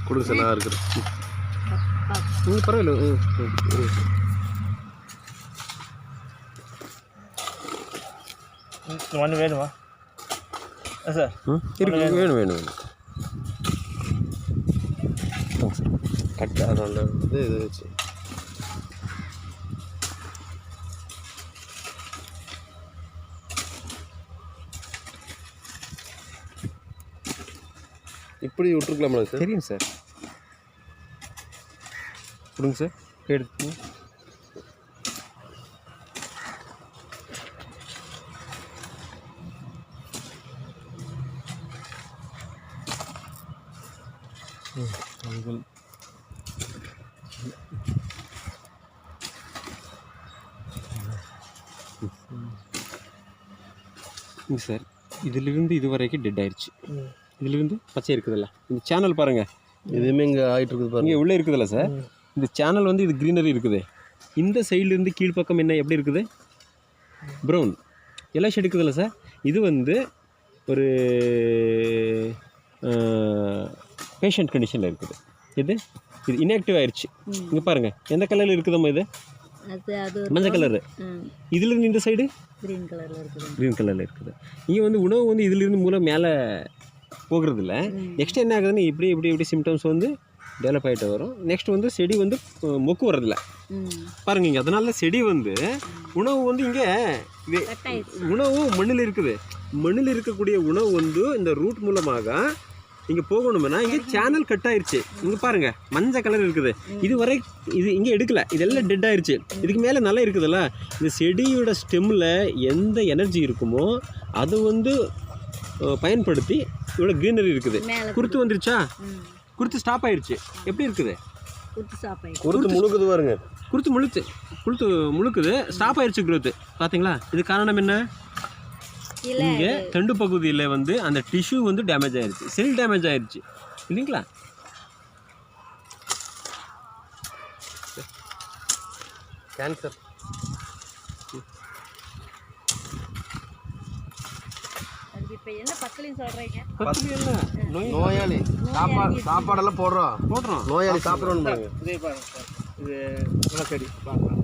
கொடுங்க சார், நான் இருக்கிறேன். பரவாயில்ல. ஒன்று வேணுமா சார்? இருக்கு, வேணும் வேணும் வேணும். கட்டு அதோட இது வச்சு இப்படி விட்டுருக்கலாமா சார்? தெரியும் சார். கொடுங்க சார், எடுத்து சார். இதிலிருந்து இது வரைக்கும் டெட் ஆயிடுச்சு. இதிலிருந்து பச்சை இருக்குதுல்ல, இந்த சேனல் பாருங்கள், எதுவுமே இங்கே ஆகிட்டு இருக்குது பாருங்க. இங்கே உள்ளே இருக்குதுல்ல சார், இந்த சேனல் வந்து இது க்ரீனரி இருக்குது. இந்த சைட்லேருந்து கீழ்ப்பக்கம் என்ன எப்படி இருக்குது? ப்ரௌன் எல்லாம் ஷேட் இருக்குதுல்ல சார். இது வந்து ஒரு பேஷண்ட் கண்டிஷனில் இருக்குது. இது இன்ஆக்டிவ் ஆயிடுச்சு. இங்கே பாருங்கள், எந்த கலரில் இருக்குதம்மா? இது மஞ்சள் கலரு. இதுலேருந்து இந்த சைடு க்ரீன் கலரில் இருக்குது. இங்கே வந்து உணவு வந்து இதிலிருந்து மூலம் மேலே போகிறது இல்லை. நெக்ஸ்ட் என்ன ஆகுதுன்னு இப்படி சிம்டம்ஸ் வந்து டெவலப் ஆகிட்டு வரும். நெக்ஸ்ட் வந்து செடி வந்து மொக்கு வர்றதில்ல பாருங்க. இங்கே அதனால செடி வந்து உணவு வந்து இங்கே உணவு மண்ணில் இருக்குது. மண்ணில் இருக்கக்கூடிய உணவு வந்து இந்த ரூட் மூலமாக இங்கே போகணும்னா இங்கே சேனல் கட் ஆயிடுச்சு. இங்கே பாருங்கள், மஞ்சள் கலர் இருக்குது. இதுவரை இது இங்கே எடுக்கலை, இதெல்லாம் டெட் ஆயிடுச்சு. இதுக்கு மேலே நல்லா இருக்குதுல்ல. இந்த செடியோட ஸ்டெம்மில் எந்த எனர்ஜி இருக்குமோ அது வந்து பயன்படுத்தி இவ்வளோ க்ரீனரி இருக்குது. குருத்து வந்துருச்சா? குருத்து ஸ்டாப் ஆயிடுச்சு. எப்படி இருக்குது? குருத்து முழுக்குது பாருங்க. குருத்து முழுக்குது, ஸ்டாப் ஆயிடுச்சு குருத்து. பார்த்தீங்களா? இது காரணம் என்ன? இங்கே தண்டு பகுதியில் வந்து அந்த டிஷ்யூ வந்து டேமேஜ் ஆயிடுச்சு, செல் டேமேஜ் ஆயிடுச்சு இல்லைங்களா? கேன்சர். நோயாளி சாப்பாடெல்லாம் போடுறோம். நோயாளி சாப்பிட்றோம் பாருங்க. இதே பாருங்க, இது செடி பார்க்கலாம்.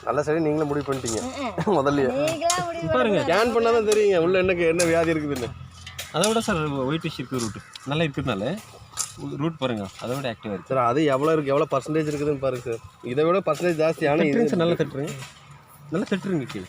நல்ல சரி, நீங்களே முடிவு பண்ணிட்டீங்க முதல்ல. பாருங்க, ஸ்கேன் பண்ணால் தான் தெரியுங்க உள்ள என்ன வியாதி இருக்குதுன்னு. அதை விட சார் ஒயிட் டிஷ் இருக்குது, ரூட் நல்லா இருக்கிறதுனால ரூட் பாருங்க அதை விட ஆக்டிவாக இருக்குது சார். அது எவ்வளோ இருக்குது, எவ்வளோ பர்சன்டேஜ் இருக்குதுன்னு பாருங்க சார். இதை விட பர்சன்டேஜ் ஜாஸ்தி. ஆனால் இது சார் நல்லா தட்டுருங்க, நல்லா தட்டுருங்க கீழே.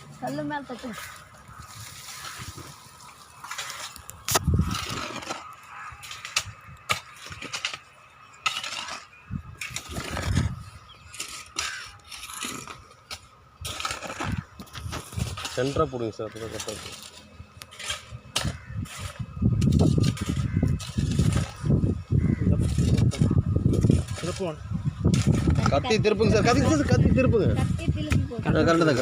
சென்டராக போடுங்க சார், அப்போ கரெக்டாக இருக்கும். கத்தி திருப்புங்க சார், கத்தி திருப்புங்க. கரெக்டாக தான்.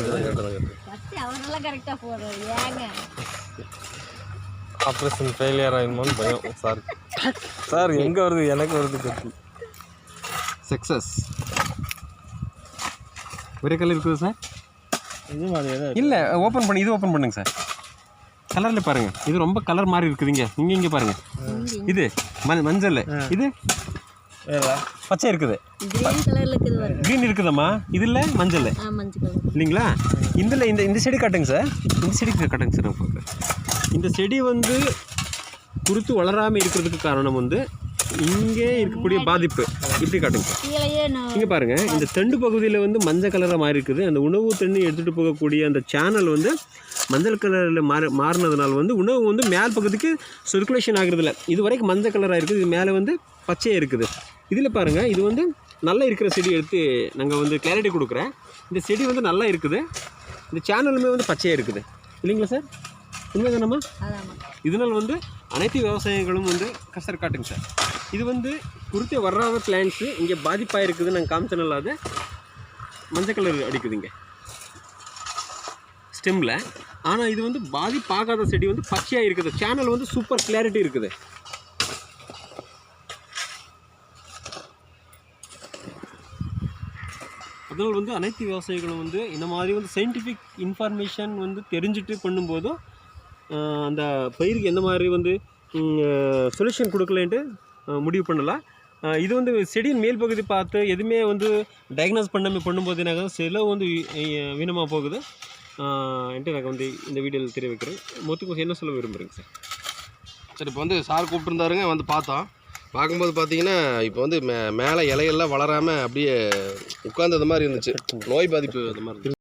ஆப்ரேஷன் ஃபெயிலியர் ஆகிடுமோன்னு பயம் சார். சார் எங்கே வருது? எனக்கு வருது கத்தி. சக்ஸஸ். ஒரே கலர் இருக்குது சார். இல்லை, ஓப்பன் பண்ணி இது ஓப்பன் பண்ணுங்க சார். கலரில் பாருங்கள், இது ரொம்ப கலர் மாதிரி இருக்குதுங்க. இங்கே பாருங்கள், இது மஞ்சள், இது பச்சை இருக்குது, க்ரீன் இருக்குதம்மா. இதில் மஞ்சள் இல்லைங்களா? இதில் இந்த செடி காட்டுங்க சார், இந்த செடி காட்டுங்க சார். நான் பார்க்குறேன். இந்த செடி வந்து குருத்து வளராமல் இருக்கிறதுக்கு காரணம் வந்து இங்கே இருக்கக்கூடிய பாதிப்பு. இப்படி காட்டுங்க சார். இங்கே பாருங்கள், இந்த தண்டு பகுதியில் வந்து மஞ்சள் கலராக மாறி இருக்குது. அந்த உணவு தண்ணி எடுத்துகிட்டு போகக்கூடிய அந்த சேனல் வந்து மஞ்சள் கலரில் மாறினதுனால வந்து உணவு வந்து மேல் பகுதிக்கு சர்க்குலேஷன் ஆகுறதில்ல. இது வரைக்கும் மஞ்சள் கலராக இருக்குது, இது மேலே வந்து பச்சையாக இருக்குது. இதில் பாருங்கள், இது வந்து நல்லா இருக்கிற செடி எடுத்து நாங்கள் வந்து கிளாரிட்டி கொடுக்குறேன். இந்த செடி வந்து நல்லா இருக்குது, இந்த சேனலுமே வந்து பச்சையாக இருக்குது இல்லைங்களா சார்? உண்மை தானம்மா? இதனால் வந்து அனைத்து விவசாயிகளும் வந்து கஷ்டம் காட்டுங்க சார். இது வந்து குருத்தே வராத பிளான்ஸு இங்கே பாதிப்பாக இருக்குது. நாங்கள் காமிச்சனால அது மஞ்சள் கலர் அடிக்குதுங்க ஸ்டெம்மில். ஆனால் இது வந்து பாதிப்பாகாத செடி வந்து பச்சையாக இருக்குது. சேனல் வந்து சூப்பர் கிளாரிட்டி இருக்குது. அதனால் வந்து அனைத்து விவசாயிகளும் வந்து இந்த மாதிரி வந்து சயின்டிஃபிக் இன்ஃபர்மேஷன் வந்து தெரிஞ்சுட்டு பண்ணும்போதும் அந்த பயிருக்கு எந்த மாதிரி வந்து சொல்யூஷன் கொடுக்கலன்ட்டு முடிவு பண்ணலாம். இது வந்து செடியின் மேல் பகுதி பார்த்து எதுவுமே வந்து டயக்னோஸ் பண்ணும்போது எனக்கு செலவு வந்து வீணமாக போகுது என்ட்டு எனக்கு வந்து இந்த வீடியோவில் தெரிவிக்கிறேன். மொத்தம் என்ன சொல்ல விரும்புகிறேங்க சார்? சரி, இப்போ வந்து சார் கூப்பிட்டுருந்தாருங்க, வந்து பார்த்தோம். பார்க்கும்போது பார்த்தீங்கன்னா இப்போ வந்து மேலே இலையெல்லாம் வளராமல் அப்படியே உட்கார்ந்தது மாதிரி இருந்துச்சு. நோய் பாதிப்பு அந்த மாதிரி இருந்துச்சு.